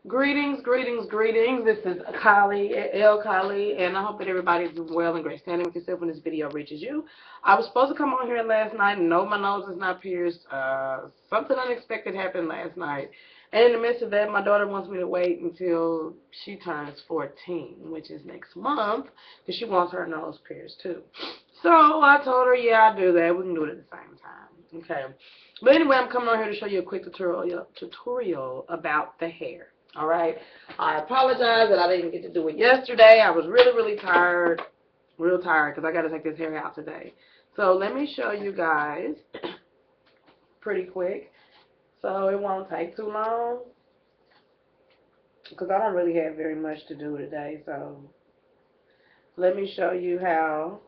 Greetings, greetings, greetings. This is Kali, L. Kali, and I hope that everybody's well and great standing with yourself when this video reaches you. I was supposed to come on here last night, and no, my nose is not pierced. Something unexpected happened last night. And in the midst of that, my daughter wants me to wait until she turns 14, which is next month, because she wants her nose pierced too. So I told her, yeah, I'll do that. We can do it at the same time. Okay. But anyway, I'm coming on here to show you a quick tutorial about the hair. All right. I apologize that I didn't get to do it yesterday. I was really tired, real tired, because I got to take this hair out today. So let me show you guys pretty quick, so it won't take too long, because I don't really have very much to do today. So let me show you how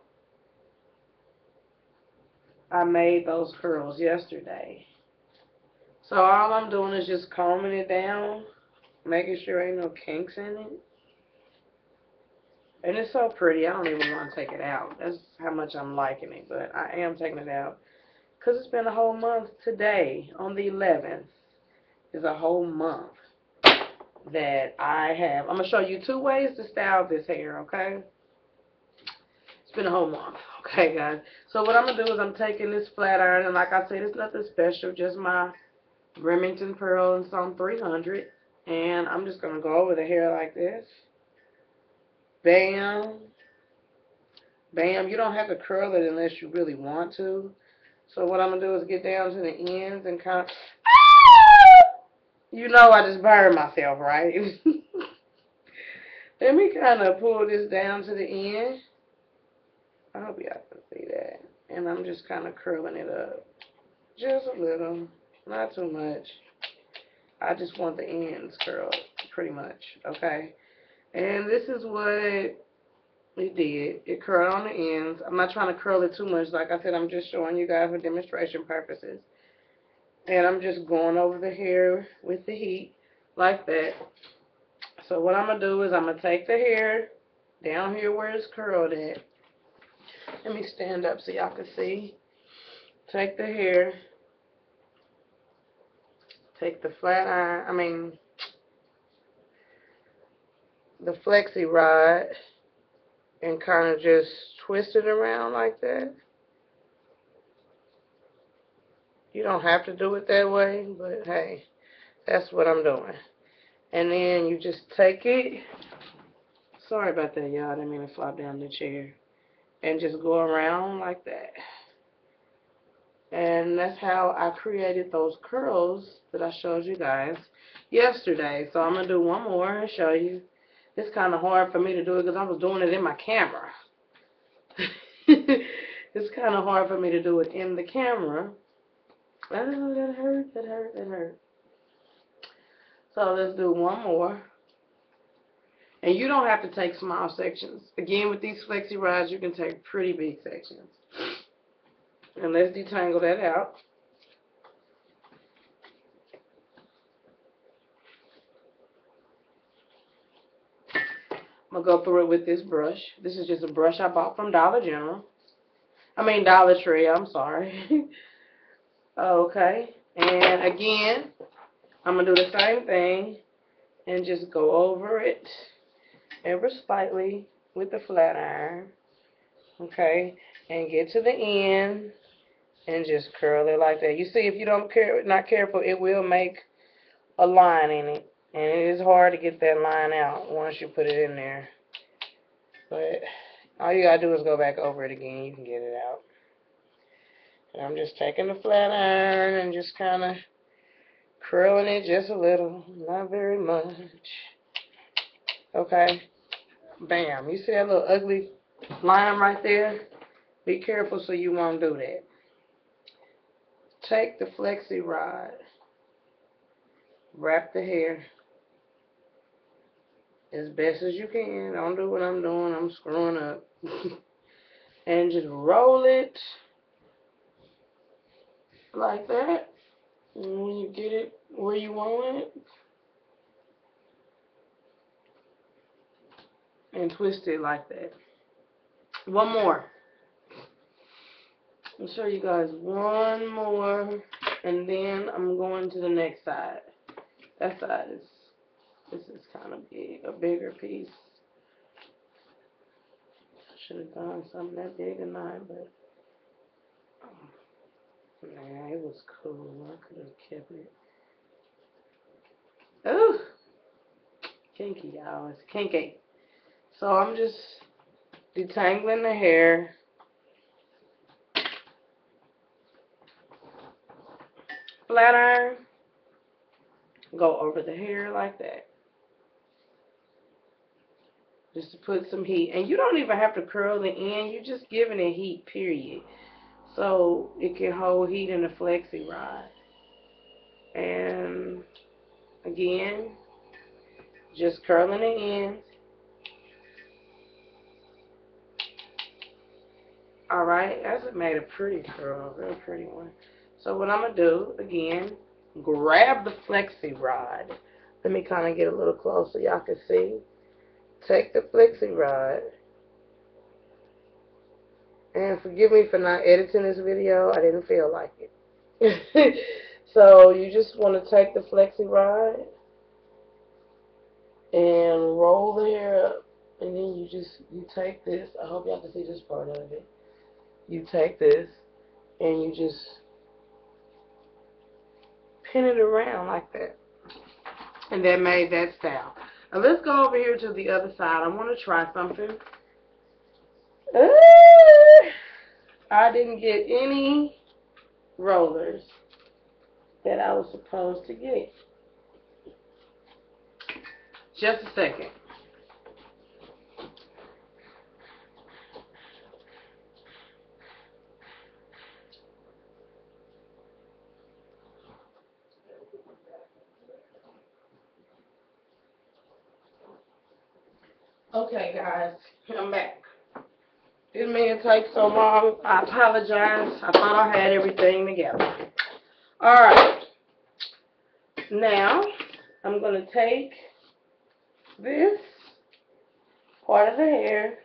I made those curls yesterday. So all I'm doing is just combing it down, making sure ain't no kinks in it. And it's so pretty, I don't even want to take it out. That's how much I'm liking it. But I am taking it out because it's been a whole month today. On the 11th is a whole month that I have. I'm going to show you 2 ways to style this hair, okay? It's been a whole month. Okay, guys. So what I'm going to do is I'm taking this flat iron. And like I said, it's nothing special. Just my Remington Pearl and some 300. And I'm just going to go over the hair like this. Bam. Bam. You don't have to curl it unless you really want to. So what I'm going to do is get down to the ends and kind of... You know I just burned myself, right? Let me kind of pull this down to the end. I hope y'all can see that. And I'm just kind of curling it up. Just a little. Not too much. I just want the ends curled, pretty much. Okay? And this is what it did. It curled on the ends. I'm not trying to curl it too much. Like I said, I'm just showing you guys for demonstration purposes. And I'm just going over the hair with the heat like that. So what I'm going to do is I'm going to take the hair down here where it's curled at. Let me stand up so y'all can see. Take the hair. Take the flat iron, the Flexi Rod, and kind of just twist it around like that. You don't have to do it that way, but hey, that's what I'm doing. And then you just take it. Sorry about that, y'all. I didn't mean to flop down the chair. And just go around like that. And that's how I created those curls that I showed you guys yesterday. So I'm going to do one more and show you. It's kind of hard for me to do it because I was doing it in my camera. It's kind of hard for me to do it in the camera. Oh, that hurt, that hurt, that hurt. So let's do one more. And you don't have to take small sections. Again, with these Flexi Rods, you can take pretty big sections. And let's detangle that out. I'm going to go through it with this brush. This is just a brush I bought from Dollar Tree, I'm sorry. Okay. And again, I'm going to do the same thing and just go over it ever slightly with the flat iron. Okay. And get to the end and just curl it like that. You see, if you not careful, it will make a line in it. And it is hard to get that line out once you put it in there. But all you gotta do is go back over it again. You can get it out. And I'm just taking the flat iron and just kind of curling it just a little. Not very much. Okay. Bam. You see that little ugly line right there? Be careful so you won't do that. Take the Flexi Rod. Wrap the hair as best as you can. Don't do what I'm doing. I'm screwing up. And just roll it like that. And when you get it where you want it, and twist it like that. One more. I'll show you guys one more, and then I'm going to the next side. That side is This is kind of big, a bigger piece. I should have done something that big tonight, but nah, it was cool. I could have kept it. Ooh, kinky, y'all. It's kinky. So I'm just detangling the hair. Flat iron. Go over the hair like that. Just to put some heat. And you don't even have to curl the end. You're just giving it heat, period. So it can hold heat in the Flexi Rod. And again, just curling the ends. Alright, that's made a pretty curl, a real pretty one. So what I'm going to do, again, grab the Flexi Rod. Let me kind of get a little closer so y'all can see. Take the Flexi Rod. And forgive me for not editing this video. I didn't feel like it. So you just want to take the Flexi Rod and roll the hair up. And then you take this. I hope y'all can see this part of it. You take this and you just pin it around like that. And that made that style. Now let's go over here to the other side. I want to try something. I didn't get any rollers that I was supposed to get. Just a second. Okay, guys, I'm back. Didn't mean to take so long. I apologize. I thought I had everything together. Alright. Now, I'm going to take this part of the hair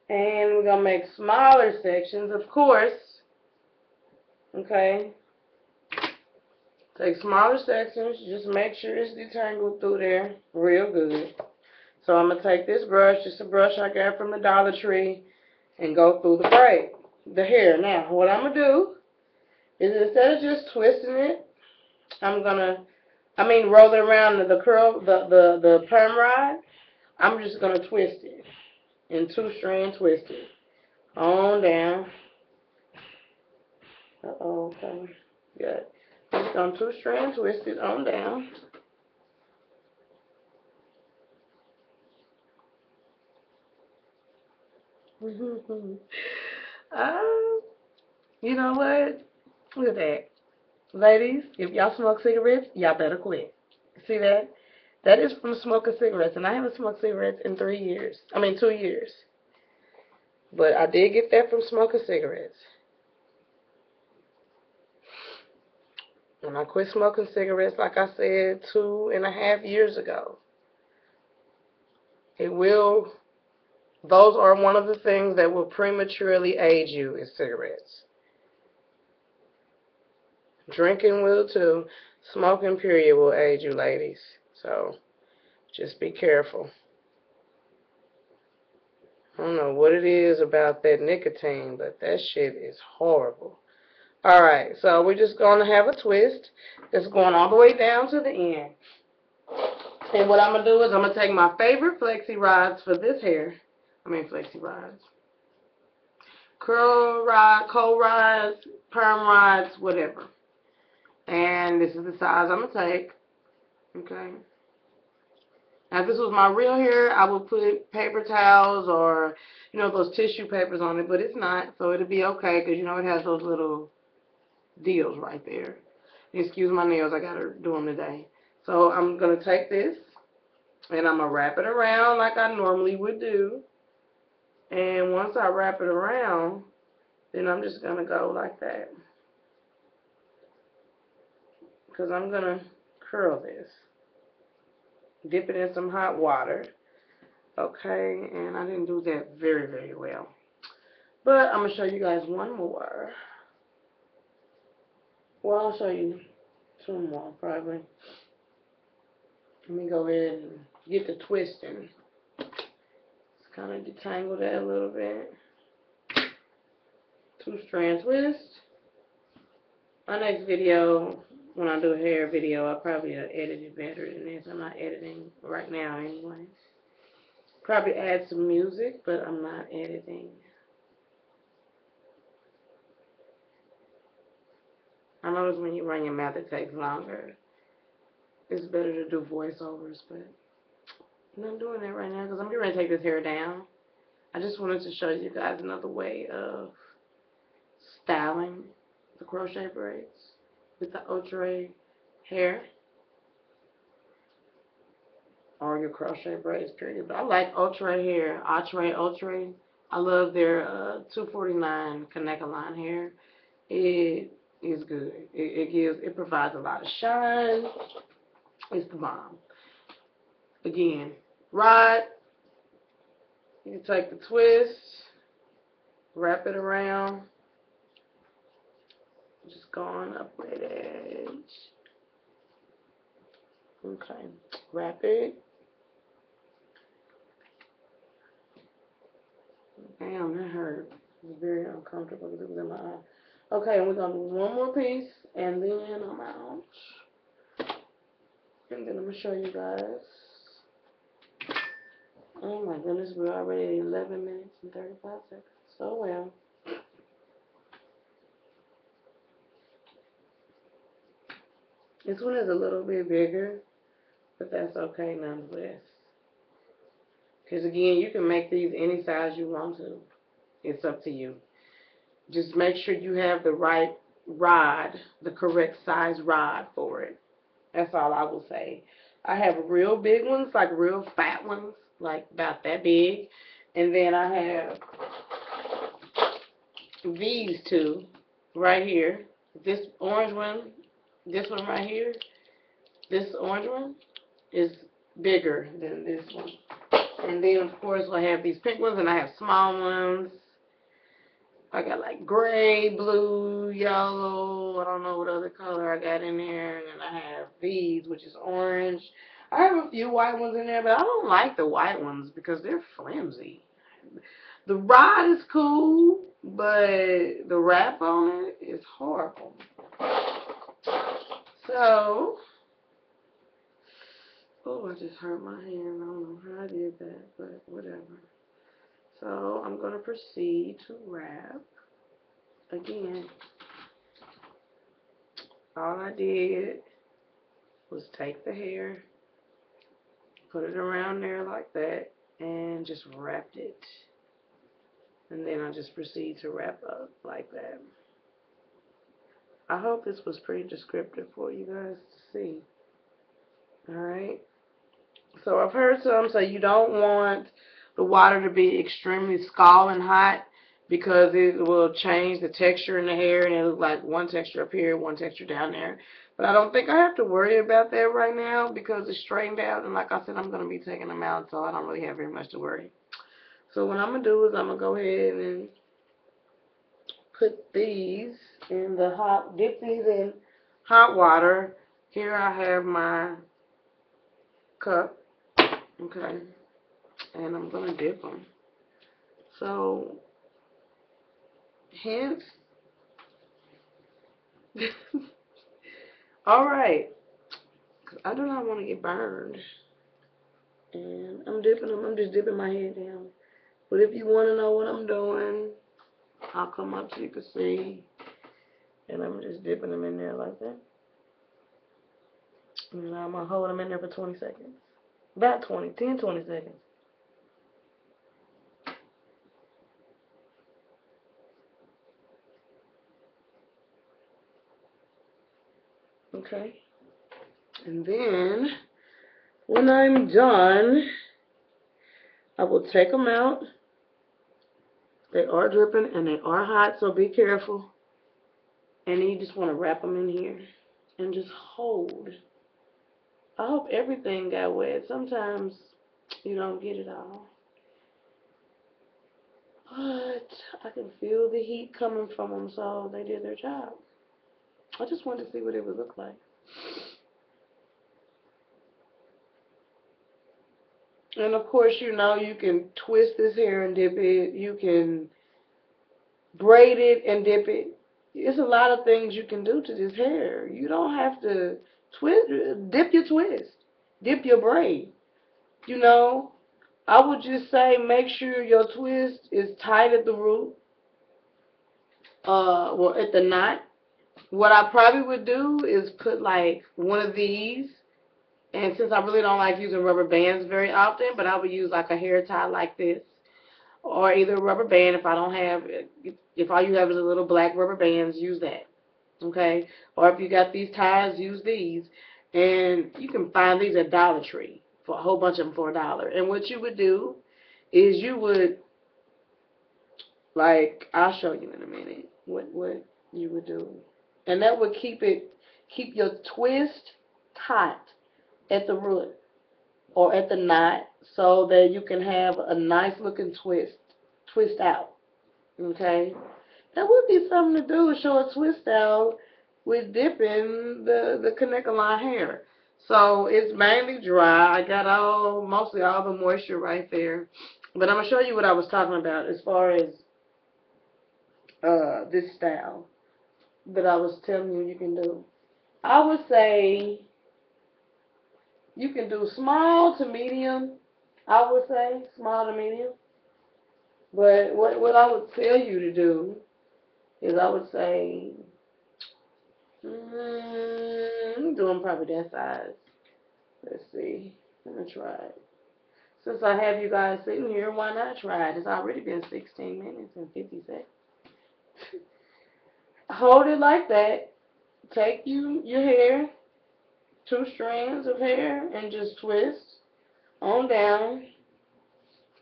and we're going to make smaller sections, of course. Okay. Take smaller sections. Just make sure it's detangled through there real good. So I'm going to take this brush, just a brush I got from the Dollar Tree, and go through the braid, the hair. Now, what I'm going to do is instead of just twisting it, I'm going to, roll it around the curl, the perm rod, I'm just going to twist it in 2-strand twisted. On down. Uh-oh, okay. Good. Just on 2-strand twisted on down. You know what? Look at that. Ladies, if y'all smoke cigarettes, y'all better quit. See that? That is from smoking cigarettes, and I haven't smoked cigarettes in 2 years. But I did get that from smoking cigarettes. When I quit smoking cigarettes, like I said, 2.5 years ago, those are one of the things that will prematurely age you is cigarettes. Drinking will too. Smoking, period, will age you, ladies. So, just be careful. I don't know what it is about that nicotine, but that shit is horrible. Alright, so we're just going to have a twist that's going all the way down to the end. And what I'm going to do is I'm going to take my favorite Flexi Rods for this hair. Flexi Rods. Curl rod, cold rods, perm rods, whatever. And this is the size I'm going to take. Okay. Now, if this was my real hair, I would put paper towels or, those tissue papers on it. But it's not, so it'll be okay because, it has those little deals right there. Excuse my nails, I got to do them today. So I'm going to take this and I'm going to wrap it around like I normally would do. And once I wrap it around, then I'm just going to go like that. Because I'm going to curl this. Dip it in some hot water. Okay, and I didn't do that very, very well. But I'm going to show you guys one more. Well, I'll show you two more, probably. Let me go ahead and get the twisting. Just kind of detangle that a little bit. 2-strand twist. My next video, when I do a hair video, I'll probably edit it better than this. I'm not editing right now anyway. Probably add some music, but I'm not editing. I notice when you run your mouth, it takes longer. It's better to do voiceovers, but I'm not doing that right now because I'm getting ready to take this hair down. I just wanted to show you guys another way of styling the crochet braids with the outre hair or your crochet braids period. But I like outre hair, outre. I love their 249 Kaneka line hair. It is good. It provides a lot of shine. It's the bomb. Again, rod. You take the twist, wrap it around, just going up with edge. Okay, wrap it. Damn, that hurt. It was very uncomfortable because it was in my eye. Okay, and we're going to do one more piece, and then I'm out. And then I'm going to show you guys. Oh my goodness, we're already at 11 minutes and 35 seconds. So well. This one is a little bit bigger, but that's okay nonetheless. Because again, you can make these any size you want to. It's up to you. Just make sure you have the right rod, the correct size rod for it. That's all I will say. I have real big ones, like real fat ones, like about that big. And then I have these two right here. This orange one, this one right here, this orange one is bigger than this one. And then, of course, I have these pink ones, and I have small ones. I got like gray, blue, yellow, I don't know what other color I got in there. And then I have these, which is orange. I have a few white ones in there, but I don't like the white ones because they're flimsy. The rod is cool, but the wrap on it is horrible. So, oh, I just hurt my hand. I don't know how I did that, but whatever. So, I'm going to proceed to wrap. Again, all I did was take the hair, put it around there like that, and just wrapped it. And then I just proceed to wrap up like that. I hope this was pretty descriptive for you guys to see. Alright. So I've heard some say you don't want the water to be extremely scalding hot because it will change the texture in the hair and it'll look like one texture up here, one texture down there. But I don't think I have to worry about that right now because it's straightened out. And like I said, I'm going to be taking them out, so I don't really have very much to worry. So what I'm going to do is I'm going to go ahead and put these in the hot, dip these in hot water. Here I have my cup. Okay. And I'm going to dip them. So, hence, alright, I do not want to get burned. And I'm dipping them, I'm just dipping my head down. But if you want to know what I'm doing, I'll come up so you can see. And I'm just dipping them in there like that. And I'm going to hold them in there for 20 seconds. About 20 seconds. Okay. And then, when I'm done, I will take them out. They are dripping and they are hot, so be careful. And then you just want to wrap them in here and just hold. I hope everything got wet. Sometimes you don't get it all. But I can feel the heat coming from them, so they did their job. I just wanted to see what it would look like. And of course, you know, you can twist this hair and dip it. You can braid it and dip it. It's a lot of things you can do to this hair. You don't have to dip your twist, dip your braid. You know, I would just say make sure your twist is tight at the root, well, at the knot. What I probably would do is put like one of these, and since I really don't like using rubber bands very often, but I would use like a hair tie like this, or either a rubber band if I don't have, if all you have is a little black rubber bands, use that, okay? Or if you got these ties, use these, and you can find these at Dollar Tree for a whole bunch of them for $1. And what you would do is you would, like, I'll show you in a minute what you would do, and that would keep your twist tight at the root or at the knot, so that you can have a nice looking twist out. Okay, that would be something to do, show a twist out with dipping the connector line hair. So it's mainly dry. I got mostly all the moisture right there, but I'm gonna show you what I was talking about as far as this style that I was telling you can do. I would say you can do small to medium. I would say small to medium. But what I would tell you to do is I would say, I'm doing probably that size. Let's see. Let me try it. Since I have you guys sitting here, why not try it? It's already been 16 minutes and 50 seconds. Hold it like that. Take your hair, 2 strands of hair, and just twist on down.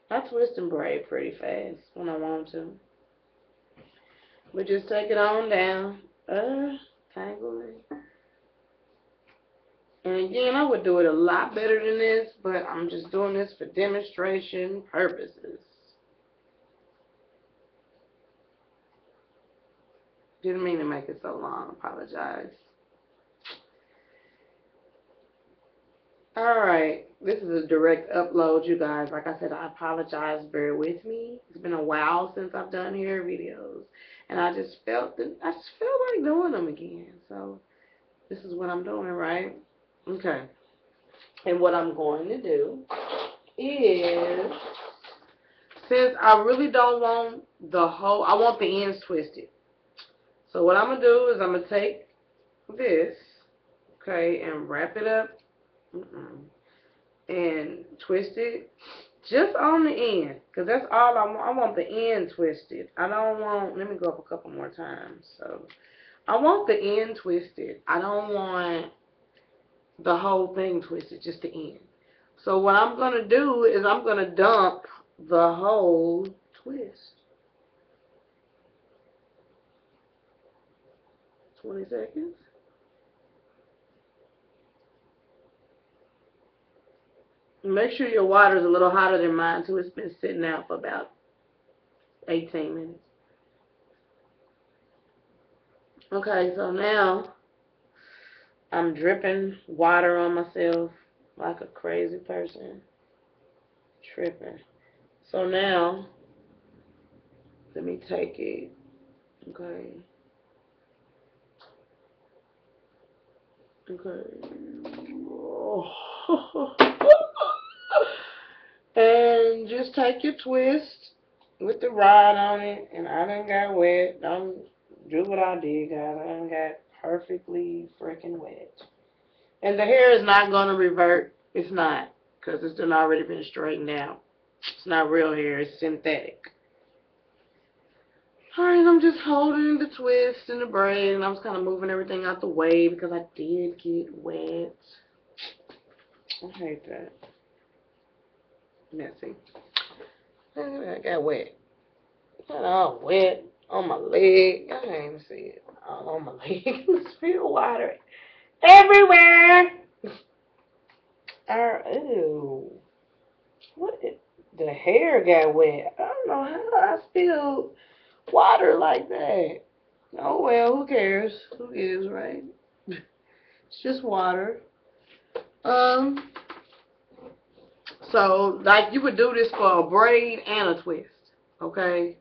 I twist and braid pretty fast when I want to. But just take it on down. Tangle it. And again, I would do it a lot better than this, but I'm just doing this for demonstration purposes. Didn't mean to make it so long. Apologize. Alright, this is a direct upload, you guys. Like I said, I apologize. Bear with me. It's been a while since I've done hair videos, and I just felt like doing them again. So this is what I'm doing, right? Okay. And what I'm going to do is, since I really don't want I want the ends twisted. So what I'm going to do is I'm going to take this, okay, and wrap it up. And twist it just on the end, because that's all I want. I want the end twisted. I don't want, let me go up a couple more times. So I want the end twisted. I don't want the whole thing twisted, just the end. So what I'm going to do is I'm going to dump the whole twist. 20 seconds. Make sure your water is a little hotter than mine, so it's been sitting out for about 18 minutes. Okay, so now I'm dripping water on myself like a crazy person. Tripping. So now, let me take it. Okay. Okay. Oh. And just take your twist with the rod on it, and I done got wet. Don't do what I did, guys. I done got perfectly freaking wet. And the hair is not going to revert. It's not, because it's done already been straightened out. It's not real hair. It's synthetic. Alright, I'm just holding the twist and the braid, and I was kind of moving everything out the way because I did get wet. I hate that. Messy. I got wet. Got all wet on my leg. I can't even see it. All on my leg. It's still water everywhere. Ew. The hair got wet. I don't know how I spilled water like that. Oh well, who cares? Who gives, right? It's just water. So, like, you would do this for a braid and a twist, okay?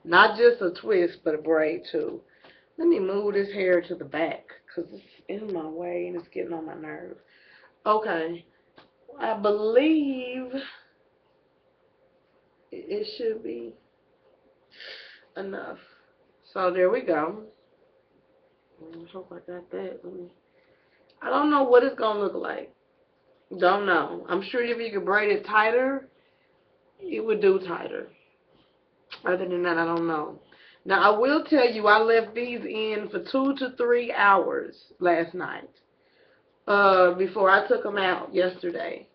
Not just a twist, but a braid, too. Let me move this hair to the back, because it's in my way and it's getting on my nerve. Okay. I believe it should be enough. So, there we go. I hope I got that. I don't know what it's going to look like. Don't know. I'm sure if you could braid it tighter, it would do tighter. Other than that, I don't know. Now, I will tell you, I left these in for 2 to 3 hours last night before I took them out yesterday.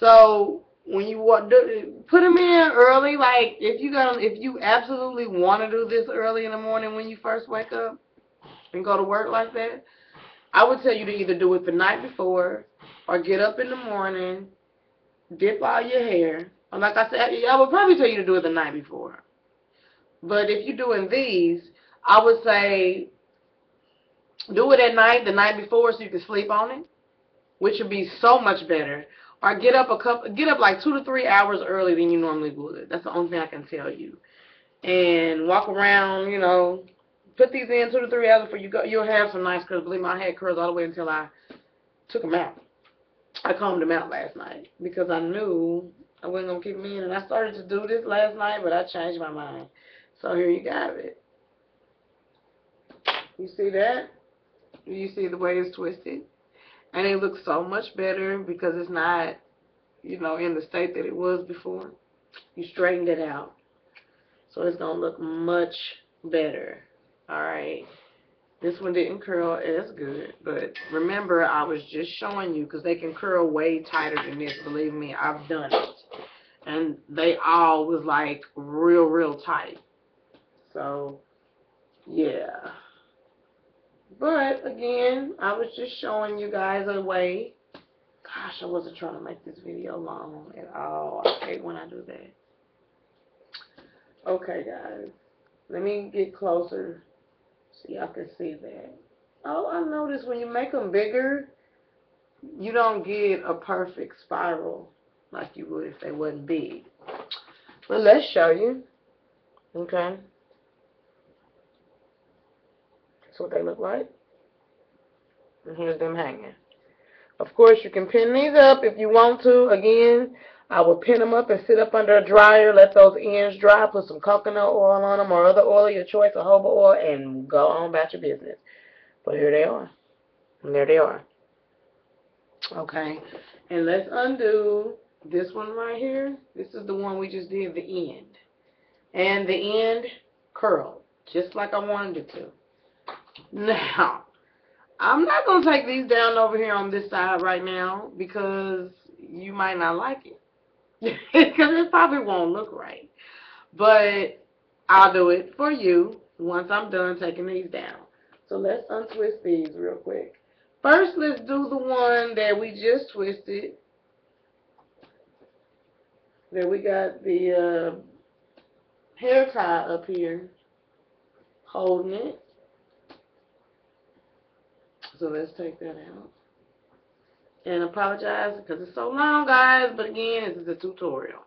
So, when you put them in early, like if you absolutely want to do this early in the morning when you first wake up and go to work like that, I would tell you to either do it the night before or get up in the morning, dip all your hair. Or like I said, I would probably tell you to do it the night before. But if you're doing these, I would say do it at night, the night before, so you can sleep on it, which would be so much better. Or get up like 2 to 3 hours earlier than you normally would. That's the only thing I can tell you. And walk around, you know, put these in 2 to 3 hours before you go. You'll have some nice curls. Believe me, I had curls all the way until I took them out. I combed them out last night because I knew I wasn't going to keep them in. And I started to do this last night, but I changed my mind. So here you got it. You see that? You see the way it's twisted? And it looks so much better because it's not, you know, in the state that it was before. You straightened it out. So it's going to look much better. Alright. This one didn't curl as good. But remember, I was just showing you because they can curl way tighter than this. Believe me, I've done it. And they all was like real tight. So, yeah. But, again, I was just showing you guys a way. Gosh, I wasn't trying to make this video long at all. I hate when I do that. Okay, guys. Let me get closer so y'all can see that. Oh, I noticed when you make them bigger, you don't get a perfect spiral like you would if they wasn't big. But let's show you. Okay. That's what they look like. And here's them hanging. Of course, you can pin these up if you want to. Again, I would pin them up and sit up under a dryer, let those ends dry, put some coconut oil on them or other oil of your choice, or jojoba oil, and go on about your business. But here they are. And there they are. Okay. And let's undo this one right here. This is the one we just did, the end. And the end curled, just like I wanted it to. Now, I'm not going to take these down over here on this side right now because you might not like it. Because it probably won't look right. But I'll do it for you once I'm done taking these down. So let's untwist these real quick. First, let's do the one that we just twisted. That we got the hair tie up here holding it. So let's take that out. And apologize because it's so long, guys. But again, this is a tutorial.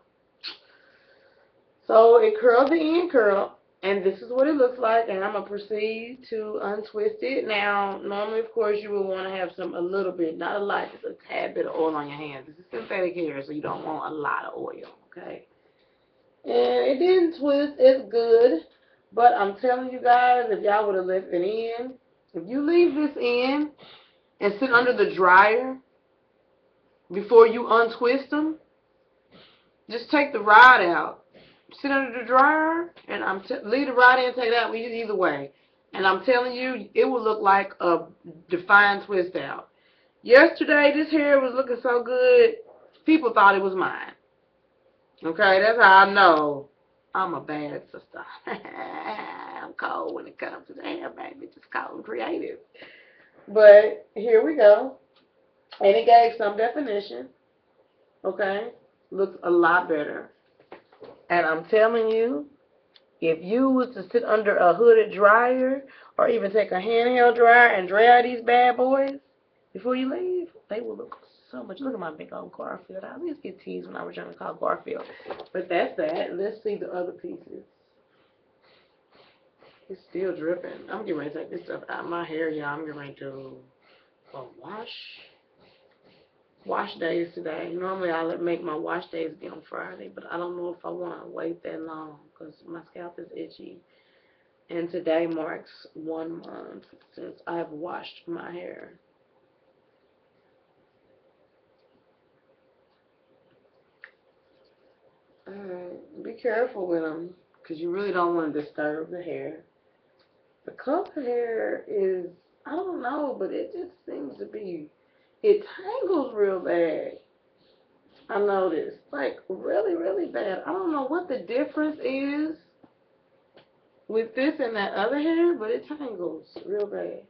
So it curls the end curl. And this is what it looks like. And I'm going to proceed to untwist it. Now, normally, of course, you will want to have a little bit, not a lot, just a tad bit of oil on your hands. This is synthetic hair, so you don't want a lot of oil, okay? And it didn't twist as good. But I'm telling you guys, if y'all would have left it in, if you leave this in and sit under the dryer before you untwist them, just take the rod out, sit under the dryer, and leave the rod in and take it out. Either way. And I'm telling you, it will look like a defined twist out. Yesterday, this hair was looking so good, people thought it was mine. Okay, that's how I know I'm a bad sister. I'm cold when it comes to the hair, baby. Just cold and creative. But here we go. And it gave some definition. Okay? Looks a lot better. And I'm telling you, if you was to sit under a hooded dryer or even take a handheld dryer and dry these bad boys before you leave, they will look so much. Look at my big old Garfield. I always get teased when I was trying to call Garfield. But that's that. Let's see the other pieces. It's still dripping. I'm getting ready to take this stuff out of my hair, y'all. I'm getting ready to wash days today. Normally I make my wash days be on Friday, but I don't know if I want to wait that long because my scalp is itchy. And today marks 1 month since I've washed my hair. Alright, be careful with them because you really don't want to disturb the hair. The color hair is, I don't know, but it just seems to be, it tangles real bad. I noticed, like really, really bad. I don't know what the difference is with this and that other hair, but it tangles real bad.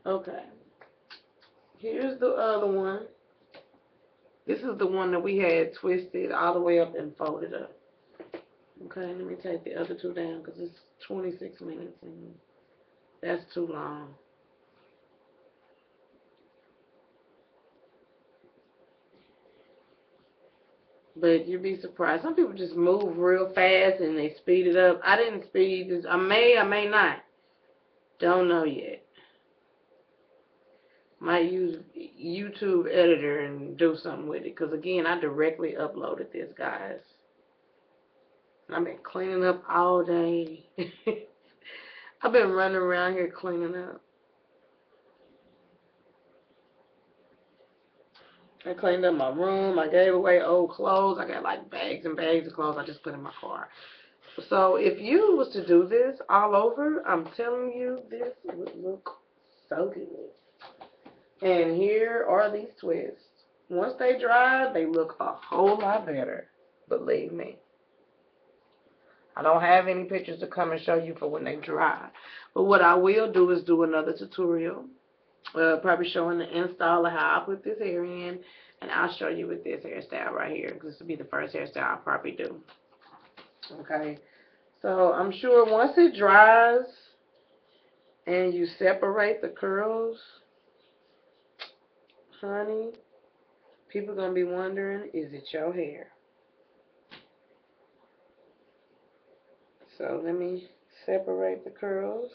Okay, here's the other one. This is the one that we had twisted all the way up and folded up. Okay, let me take the other two down because it's 26 minutes and that's too long. But you'd be surprised. Some people just move real fast and they speed it up. I didn't speed this. I may not. Don't know yet. Might use YouTube editor and do something with it. Because, again, I directly uploaded this, guys. I've been cleaning up all day. I've been running around here cleaning up. I cleaned up my room. I gave away old clothes. I got like bags and bags of clothes I just put in my car. So if you was to do this all over, I'm telling you, this would look so good. And here are these twists. Once they dry, they look a whole lot better. Believe me. I don't have any pictures to come and show you for when they dry. But what I will do is do another tutorial. Probably showing the install of how I put this hair in. And I'll show you with this hairstyle right here. Because this will be the first hairstyle I'll probably do. Okay. So I'm sure once it dries and you separate the curls, honey, people are going to be wondering, is it your hair? So let me separate the curls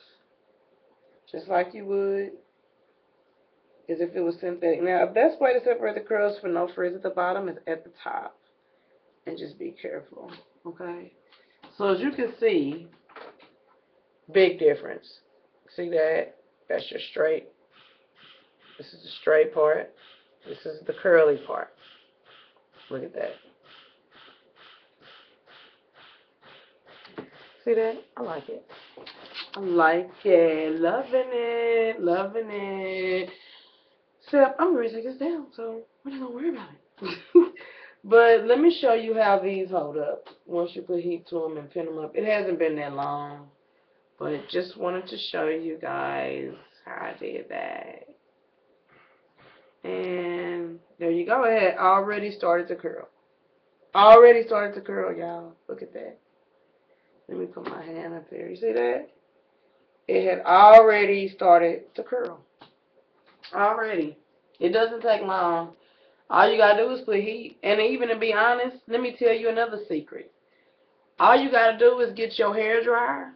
just like you would as if it was synthetic. Now, the best way to separate the curls for no frizz at the bottom is at the top. And just be careful, okay? So as you can see, big difference. See that? That's your straight. This is the straight part. This is the curly part. Look at that. See that? I like it. I like it. Loving it. Loving it. Except I'm ready to take this down, so we're not going to worry about it. But let me show you how these hold up once you put heat to them and pin them up. It hasn't been that long, but just wanted to show you guys how I did that. And there you go. It had already started to curl. Already started to curl, y'all. Look at that. Let me put my hand up there. You see that? It had already started to curl. Already. It doesn't take long. All you got to do is put heat. And even to be honest, let me tell you another secret. All you got to do is get your hair dryer.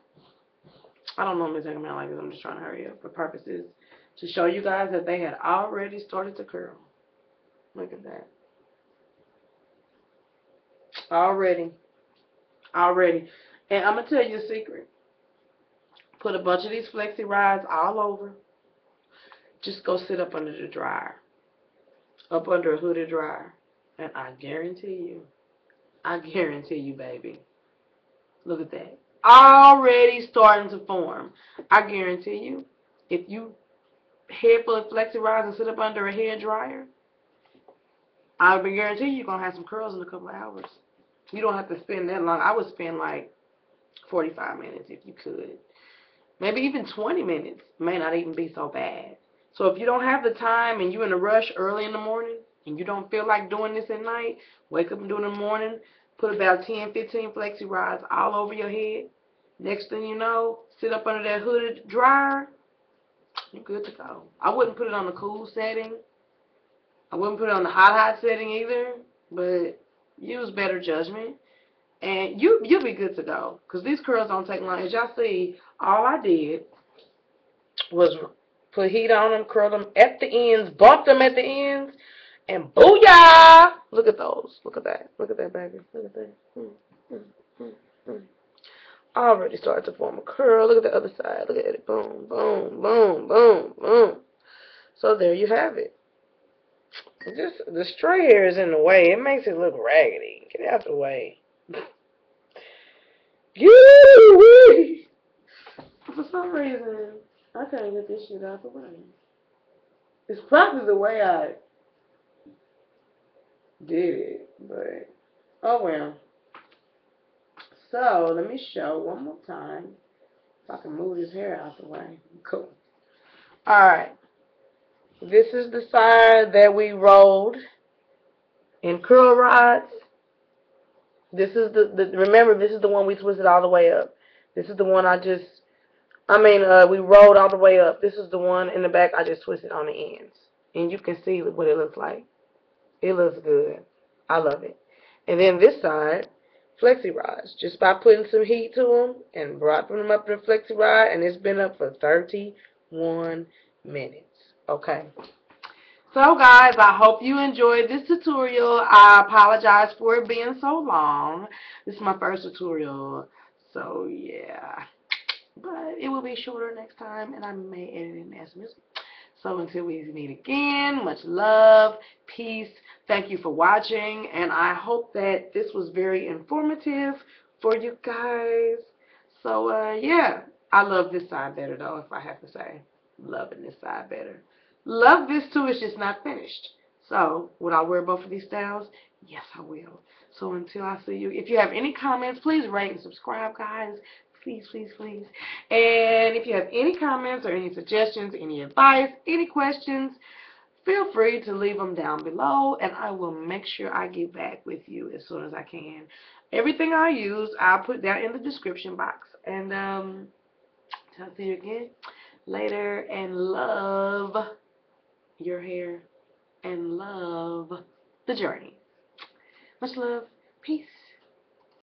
I don't normally take them out like this. I'm just trying to hurry up for purposes to show you guys that they had already started to curl. Look at that. Already. And I'm going to tell you a secret. Put a bunch of these Flexi Rods all over. Just go sit up under the dryer. Up under a hooded dryer. And I guarantee you, baby. Look at that. Already starting to form. I guarantee you, if you head full of Flexi Rods and sit up under a hair dryer, I guarantee you're going to have some curls in a couple of hours. You don't have to spend that long. I would spend like 45 minutes if you could. Maybe even 20 minutes may not even be so bad. So if you don't have the time and you're in a rush early in the morning and you don't feel like doing this at night, wake up and do it in the morning, put about 10, 15 Flexi Rods all over your head. Next thing you know, sit up under that hooded dryer, you're good to go. I wouldn't put it on a cool setting. I wouldn't put it on the hot setting either, but use better judgment. And you'll be good to go. Because these curls don't take long. As y'all see, all I did was put heat on them, curl them at the ends, bump them at the ends, and booyah! Look at those. Look at that. Look at that, baby. Look at that. Mm, mm, mm, mm. Already started to form a curl. Look at the other side. Look at it. Boom, boom, boom, boom, boom. So there you have it. Just the stray hair is in the way. It makes it look raggedy. Get out the way. Yoo-wee! For some reason, I can't get this shit out the way. It's probably the way I did it, but oh well. So let me show one more time if I can move this hair out the way. Cool. Alright. This is the side that we rolled in curl rods. This is remember, this is the one we twisted all the way up. This is the one we rolled all the way up. This is the one in the back I just twisted on the ends. And you can see what it looks like. It looks good. I love it. And then this side, Flexi Rods. Just by putting some heat to them and dropping them up in the Flexi Rod, and it's been up for 31 minutes. Okay. So guys, I hope you enjoyed this tutorial. I apologize for it being so long. This is my first tutorial. So yeah. But it will be shorter next time, and I may edit in as music. So until we meet again, much love, peace. Thank you for watching, and I hope that this was very informative for you guys. So yeah, I love this side better though, if I have to say. Loving this side better. Love this too, it's just not finished. So would I wear both of these styles? Yes, I will. So until I see you, if you have any comments, please rate and subscribe, guys. Please, please, please. And if you have any comments or any suggestions, any advice, any questions, feel free to leave them down below, and I will make sure I get back with you as soon as I can. Everything I use, I'll put down in the description box. And I'll see you again later, and love your hair and love the journey. Much love. Peace.